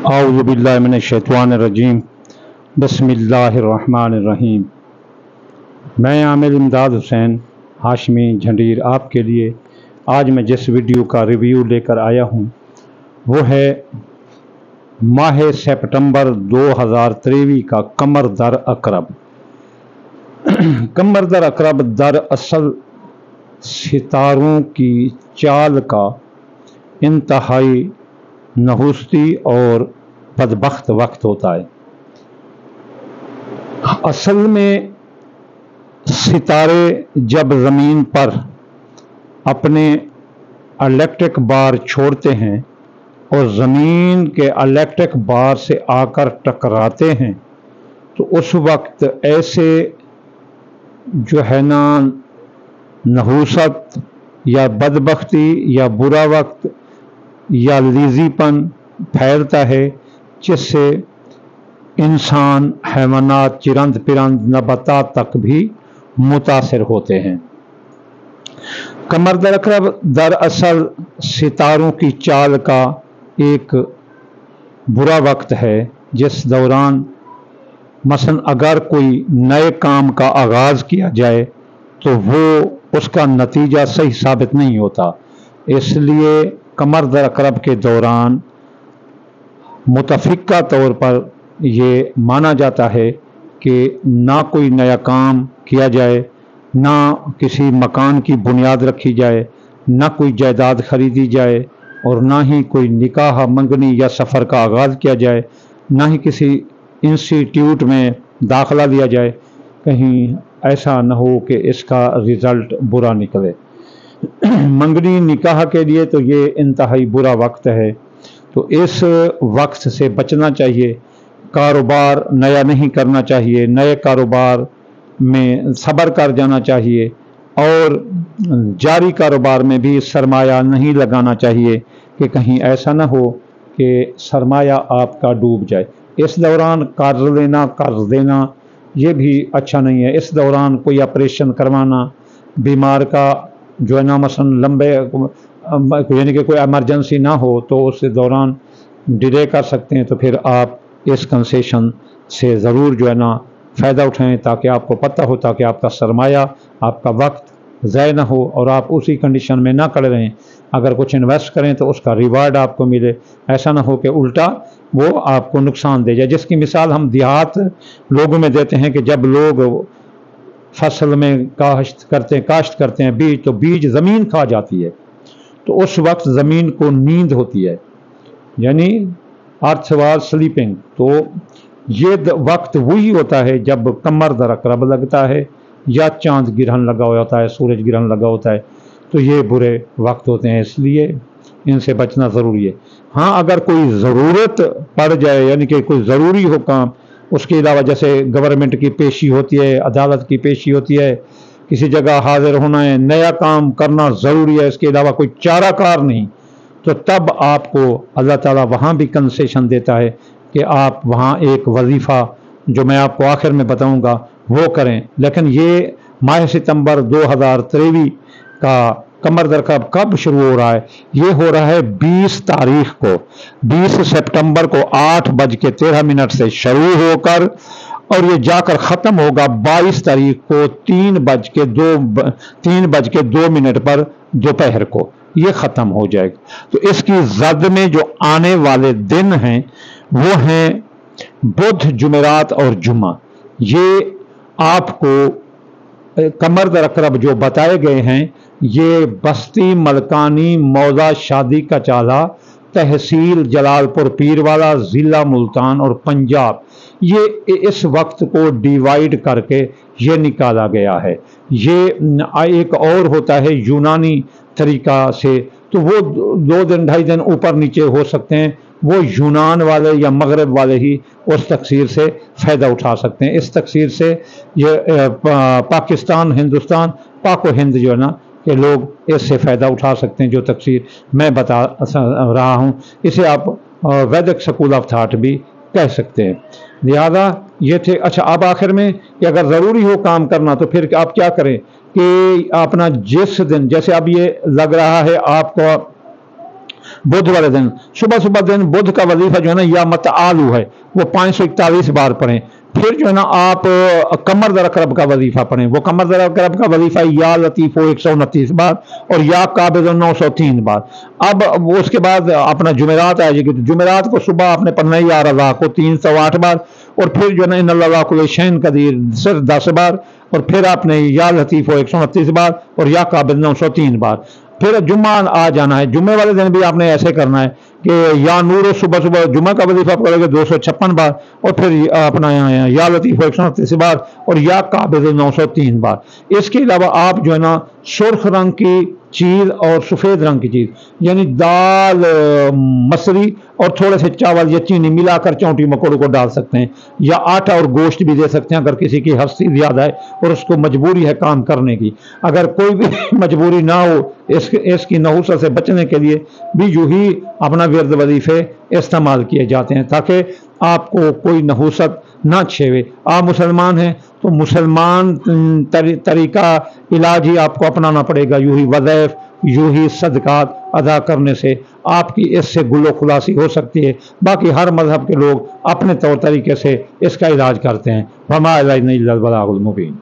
औज़ु बिल्लाहि मिनश्शैतानिर्रजीम बिस्मिल्लाहिर्रहमानिर्रहीम। मैं आमिर इमदाद हुसैन हाशमी झंडीर आपके लिए आज मैं जिस वीडियो का रिव्यू लेकर आया हूँ वो है माह सितंबर 2023 का कमर दर अकरब। कमर दर अकरब दरअसल सितारों की चाल का इंतहाई नहुस्ती और बदबख्त वक्त होता है। असल में सितारे जब ज़मीन पर अपने इलेक्ट्रिक बार छोड़ते हैं और ज़मीन के इलेक्ट्रिक बार से आकर टकराते हैं तो उस वक्त ऐसे जो है ना नहुसत या बदबख्ती या बुरा वक्त या लीजीपन फैलता है जिससे इंसान, हैवानात, चिरंद पिरंद, नबातात तक भी मुतासिर होते हैं। कमर दर अकरब दरअसल सितारों की चाल का एक बुरा वक्त है जिस दौरान मसलन अगर कोई नए काम का आगाज़ किया जाए तो वो उसका नतीजा सही साबित नहीं होता। इसलिए कमर दर अकरब के दौरान मुतफ़िका तौर पर ये माना जाता है कि ना कोई नया काम किया जाए, ना किसी मकान की बुनियाद रखी जाए, ना कोई जायदाद खरीदी जाए और ना ही कोई निकाह, मंगनी या सफ़र का आगाज़ किया जाए, ना ही किसी इंस्टीट्यूट में दाखिला लिया जाए। कहीं ऐसा न हो कि इसका रिज़ल्ट बुरा निकले। मंगनी निकाह के लिए तो ये इंतहाई बुरा वक्त है, तो इस वक्त से बचना चाहिए। कारोबार नया नहीं करना चाहिए, नए कारोबार में सब्र कर जाना चाहिए और जारी कारोबार में भी सरमाया नहीं लगाना चाहिए कि कहीं ऐसा ना हो कि सरमाया आपका डूब जाए। इस दौरान कर्ज देना ये भी अच्छा नहीं है। इस दौरान कोई ऑपरेशन करवाना, बीमार का जो है ना मसलन लंबे यानी कि कोई एमरजेंसी ना हो तो उस दौरान डिले कर सकते हैं, तो फिर आप इस कंसेशन से ज़रूर जो है ना फ़ायदा उठाएं ताकि आपको पता हो, ताकि आपका सरमाया, आपका वक्त ज़ाय ना हो और आप उसी कंडीशन में ना खड़े रहें। अगर कुछ इन्वेस्ट करें तो उसका रिवार्ड आपको मिले, ऐसा ना हो कि उल्टा वो आपको नुकसान दे जाए। जिसकी मिसाल हम देहात लोगों में देते हैं कि जब लोग फसल में काश्त करते हैं बीज, तो बीज ज़मीन खा जाती है, तो उस वक्त ज़मीन को नींद होती है, यानी अर्थ वाज स्लीपिंग। तो ये वक्त वही होता है जब कमर दर अकरब लगता है या चांद ग्रहण लगा होता है, सूरज ग्रहण लगा होता है, तो ये बुरे वक्त होते हैं, इसलिए इनसे बचना ज़रूरी है। हाँ, अगर कोई ज़रूरत पड़ जाए, यानी कि कोई ज़रूरी हो काम, उसके अलावा जैसे गवर्नमेंट की पेशी होती है, अदालत की पेशी होती है, किसी जगह हाजिर होना है, नया काम करना ज़रूरी है, इसके अलावा कोई चाराकार नहीं, तो तब आपको अल्लाह ताला वहाँ भी कंसेशन देता है कि आप वहाँ एक वजीफ़ा जो मैं आपको आखिर में बताऊँगा वो करें। लेकिन ये माह सितंबर 2023 का कमर दर अकरब कब शुरू हो रहा है? ये हो रहा है 20 तारीख को, 20 सितंबर को 8:13 से शुरू होकर और ये जाकर ख़त्म होगा 22 तारीख को 3:02 पर दोपहर को ये ख़त्म हो जाएगा। तो इसकी जद में जो आने वाले दिन हैं वो हैं बुध, जुमेरात और जुमा। ये आपको कमर दर अकरब जो बताए गए हैं ये बस्ती, मलकानी, मौजा, शादी का चाला, तहसील जलालपुर पीरवाला, ज़िला मुल्तान और पंजाब, ये इस वक्त को डिवाइड करके ये निकाला गया है। ये एक और होता है यूनानी तरीका से, तो वो 2 दिन 2.5 दिन ऊपर नीचे हो सकते हैं, वो यूनान वाले या मगरब वाले ही उस तकसीर से फ़ायदा उठा सकते हैं। इस तकसीर से ये पाकिस्तान, हिंदुस्तान, पाको हिंद जो है ना कि लोग इससे फ़ायदा उठा सकते हैं। जो तफसीर मैं बता रहा हूँ इसे आप वैदिक स्कूल ऑफ थाट भी कह सकते हैं। लिहाजा ये थे। अच्छा, अब आखिर में कि अगर ज़रूरी हो काम करना तो फिर आप क्या करें कि अपना जिस दिन, जैसे अब ये लग रहा है आपको बुध वाले दिन सुबह सुबह दिन बुध का वजीफा जो है ना या मतआलू है वो 541 बार पढ़ें। फिर जो है ना आप कमर दरक रब का वजीफा पढ़ें, वो कमर दरक रब का वजीफा या लतीफ़ो 129 बार और या काबिज़ 903 बार। अब वो उसके बाद अपना जुमेरात आ जाएगी, तो जुमेरात को सुबह आपने पढ़ना है या रज़ा को 308 बार और फिर जो है ना इन्नल्लाह कुल्ली शैइन कदीर सिर्फ 10 बार और फिर आपने या लतीफ़ो 129 बार और या काबिज़ 903 बार। फिर जुम्मा आ जाना है, जुम्मे वाले दिन भी आपने ऐसे करना है कि या नूर सुबह सुबह जुम्मे का वजीफा पढ़ोगे 256 बार और फिर अपना या लतीफ़ 129 बार और या काबिज़ 903 बार। इसके अलावा आप जो है ना सुर्ख रंग की चीज़ और सफ़ेद रंग की चीज़ यानी दाल मसरी और थोड़े से चावल या चीनी मिलाकर चौंटी मकोड़ों को डाल सकते हैं, या आटा और गोश्त भी दे सकते हैं अगर किसी की हस्ती ज़्यादा है और उसको मजबूरी है काम करने की। अगर कोई भी मजबूरी ना हो इसकी नहुसत से बचने के लिए भी यूँ ही अपना विरद वजीफे इस्तेमाल किए जाते हैं ताकि आपको कोई नहुसत ना छेवे। आप मुसलमान हैं तो मुसलमान तरीका इलाज ही आपको अपनाना पड़ेगा। यूँ ही वज़ैफ़ यूँ ही सदकात अदा करने से आपकी इससे गुलो खुलासी हो सकती है। बाकी हर मज़हब के लोग अपने तौर तरीके से इसका इलाज करते हैं। वमा अलैना इल्लल बलागुल मुबीन।